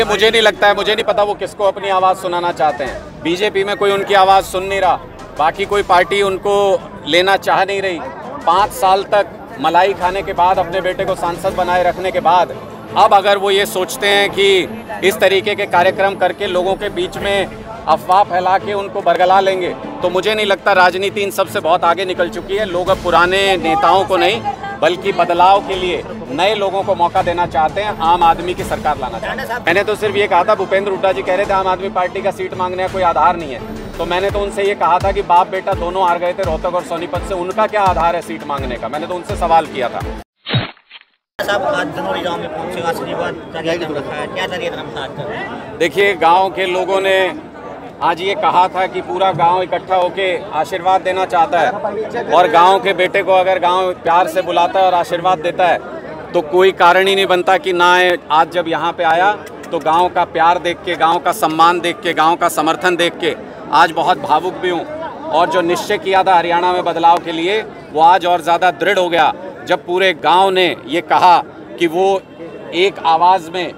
मुझे नहीं लगता है, मुझे नहीं पता वो किसको अपनी आवाज़ सुनाना चाहते हैं। बीजेपी में कोई उनकी आवाज़ सुन नहीं रहा, बाकी कोई पार्टी उनको लेना चाह नहीं रही। 5 साल तक मलाई खाने के बाद, अपने बेटे को सांसद बनाए रखने के बाद, अब अगर वो ये सोचते हैं कि इस तरीके के कार्यक्रम करके लोगों के बीच में अफवाह फैला के उनको बरगला लेंगे, तो मुझे नहीं लगता। राजनीति इन सब से बहुत आगे निकल चुकी है। लोग अब पुराने नेताओं को नहीं बल्कि बदलाव के लिए नए लोगों को मौका देना चाहते हैं, आम आदमी की सरकार लाना चाहते हैं। मैंने तो सिर्फ ये कहा था, भूपेंद्र हुड्डा जी कह रहे थे आम आदमी पार्टी का सीट मांगने का कोई आधार नहीं है, तो मैंने तो उनसे ये कहा था कि बाप बेटा दोनों हार गए थे रोहतक और सोनीपत से, उनका क्या आधार है सीट मांगने का। मैंने तो उनसे सवाल किया था। देखिए, गाँव के लोगों ने आज ये कहा था कि पूरा गांव इकट्ठा होके आशीर्वाद देना चाहता है, और गांव के बेटे को अगर गांव प्यार से बुलाता है और आशीर्वाद देता है तो कोई कारण ही नहीं बनता कि ना आए। आज जब यहाँ पे आया तो गांव का प्यार देख के, गांव का सम्मान देख के, गांव का समर्थन देख के आज बहुत भावुक भी हूँ। और जो निश्चय किया था हरियाणा में बदलाव के लिए, वो आज और ज़्यादा दृढ़ हो गया जब पूरे गाँव ने ये कहा कि वो एक आवाज़ में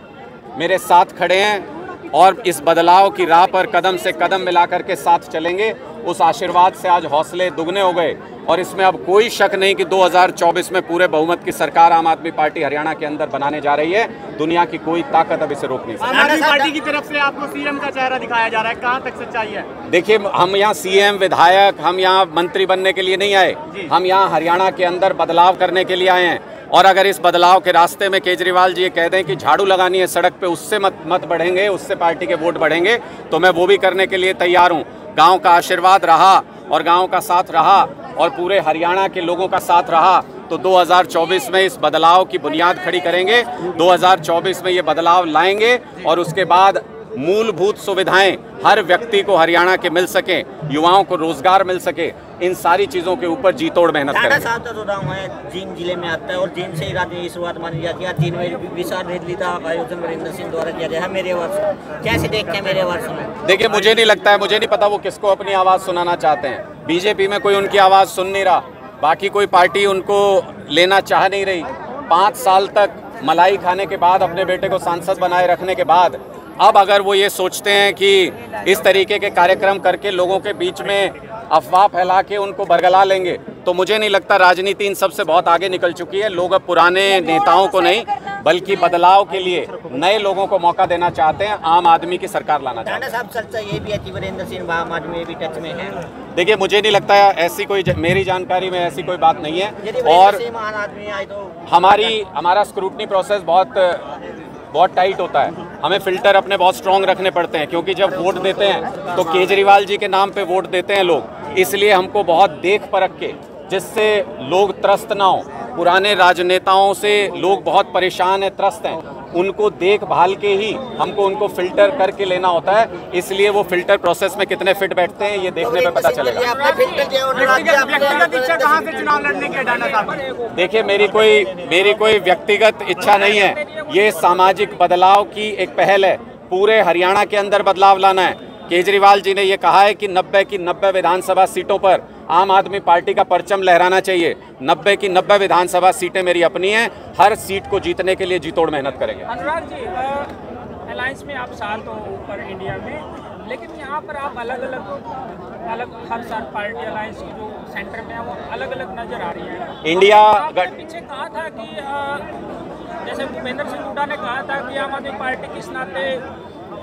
मेरे साथ खड़े हैं और इस बदलाव की राह पर कदम से कदम मिलाकर के साथ चलेंगे। उस आशीर्वाद से आज हौसले दुगने हो गए, और इसमें अब कोई शक नहीं कि 2024 में पूरे बहुमत की सरकार आम आदमी पार्टी हरियाणा के अंदर बनाने जा रही है। दुनिया की कोई ताकत अब इसे रोक नहीं सकती। आम आदमी पार्टी की तरफ से आपको सीएम का चेहरा दिखाया जा रहा है, कहां तक सच्चाई है? देखिए, हम यहाँ सीएम, विधायक, हम यहाँ मंत्री बनने के लिए नहीं आए, हम यहाँ हरियाणा के अंदर बदलाव करने के लिए आए हैं। और अगर इस बदलाव के रास्ते में केजरीवाल जी ये कह दें कि झाड़ू लगानी है सड़क पे, उससे मत बढ़ेंगे, उससे पार्टी के वोट बढ़ेंगे, तो मैं वो भी करने के लिए तैयार हूँ। गांव का आशीर्वाद रहा और गांव का साथ रहा और पूरे हरियाणा के लोगों का साथ रहा, तो 2024 में इस बदलाव की बुनियाद खड़ी करेंगे। 2024 में ये बदलाव लाएंगे और उसके बाद मूलभूत सुविधाएं हर व्यक्ति को हरियाणा के मिल सके, युवाओं को रोजगार मिल सके, इन सारी चीजों के ऊपर जी तोड़ मेहनत करेंगे। जींद जिले में आता है और जींद से ही राजनीति की शुरुआत मानी जाती है। जींद में विशाल रैली का आयोजन वीरेंद्र सिंह द्वारा किया गया है। मेरे वर्ष कैसे देखते हैं? मेरे वर्ष में देखिए, मुझे नहीं लगता है, मुझे नहीं पता वो किसको अपनी आवाज़ सुनाना चाहते हैं। बीजेपी में कोई उनकी आवाज़ सुन नहीं रहा, बाकी कोई पार्टी उनको लेना चाह नहीं रही। 5 साल तक मलाई खाने के बाद, अपने बेटे को सांसद बनाए रखने के बाद, अब अगर वो ये सोचते हैं कि इस तरीके के कार्यक्रम करके लोगों के बीच में अफवाह फैला के उनको बरगला लेंगे, तो मुझे नहीं लगता। राजनीति इन सब से बहुत आगे निकल चुकी है। लोग अब पुराने नेताओं को नहीं बल्कि बदलाव के लिए नए लोगों को मौका देना चाहते हैं, आम आदमी की सरकार लाना चाहते हैं। साहब, सच्चा ये भी है कि वीरेंद्र सिंह आम आदमी भी टच में है? देखिए, मुझे नहीं लगता है, ऐसी कोई, मेरी जानकारी में ऐसी कोई बात नहीं है। और हमारा स्क्रूटनी प्रोसेस बहुत टाइट होता है। हमें फिल्टर अपने बहुत स्ट्रॉन्ग रखने पड़ते हैं, क्योंकि जब वोट देते हैं तो केजरीवाल जी के नाम पे वोट देते हैं लोग, इसलिए हमको बहुत देख परख के, जिससे लोग त्रस्त ना हो। पुराने राजनेताओं से लोग बहुत परेशान हैं, त्रस्त हैं, उनको देखभाल के ही हमको उनको फिल्टर करके लेना होता है। इसलिए वो फिल्टर प्रोसेस में कितने फिट बैठते हैं ये देखने पे पता चलेगा। देखिए, मेरी कोई व्यक्तिगत इच्छा नहीं है, ये सामाजिक बदलाव की एक पहल है। पूरे हरियाणा के अंदर बदलाव लाना है। केजरीवाल जी ने ये कहा है कि 90 की 90 विधानसभा सीटों पर आम आदमी पार्टी का परचम लहराना चाहिए। 90 की 90 विधानसभा सीटें मेरी अपनी हैं। हर सीट को जीतने के लिए जी तोड़ मेहनत करेंगे। अनुराग जी, अलायंस में आप साथ हो ऊपर इंडिया में, लेकिन यहाँ पर आप अलग हर साल पार्टी अलायंस की जो सेंटर में है वो अलग अलग नजर आ रही है। इंडिया पीछे कहा था कि जैसे भूपेंद्र सिंह हुड्डा ने कहा था कि आम आदमी पार्टी किस नाते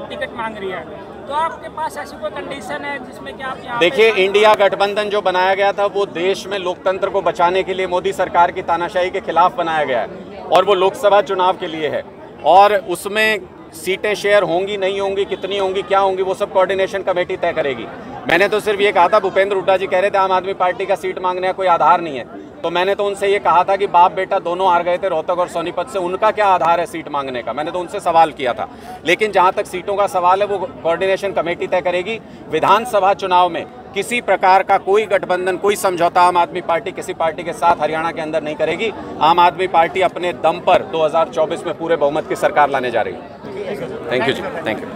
टिकट मांग रही है, तो आपके पास ऐसी कोई कंडीशन है जिसमें कि आप यहाँ? देखिए, इंडिया गठबंधन जो बनाया गया था वो देश में लोकतंत्र को बचाने के लिए, मोदी सरकार की तानाशाही के खिलाफ बनाया गया है, और वो लोकसभा चुनाव के लिए है। और उसमें सीटें शेयर होंगी, नहीं होंगी, कितनी होंगी, क्या होंगी, वो सब कोऑर्डिनेशन कमेटी तय करेगी। मैंने तो सिर्फ ये कहा था, भूपेंद्र हुड्डा जी कह रहे थे आम आदमी पार्टी का सीट मांगने का कोई आधार नहीं है, तो मैंने तो उनसे ये कहा था कि बाप बेटा दोनों हार गए थे रोहतक और सोनीपत से, उनका क्या आधार है सीट मांगने का। मैंने तो उनसे सवाल किया था। लेकिन जहाँ तक सीटों का सवाल है वो कोऑर्डिनेशन कमेटी तय करेगी। विधानसभा चुनाव में किसी प्रकार का कोई गठबंधन, कोई समझौता आम आदमी पार्टी किसी पार्टी के साथ हरियाणा के अंदर नहीं करेगी। आम आदमी पार्टी अपने दम पर 2024 में पूरे बहुमत की सरकार लाने जा रही है। थैंक यू जी, थैंक यू।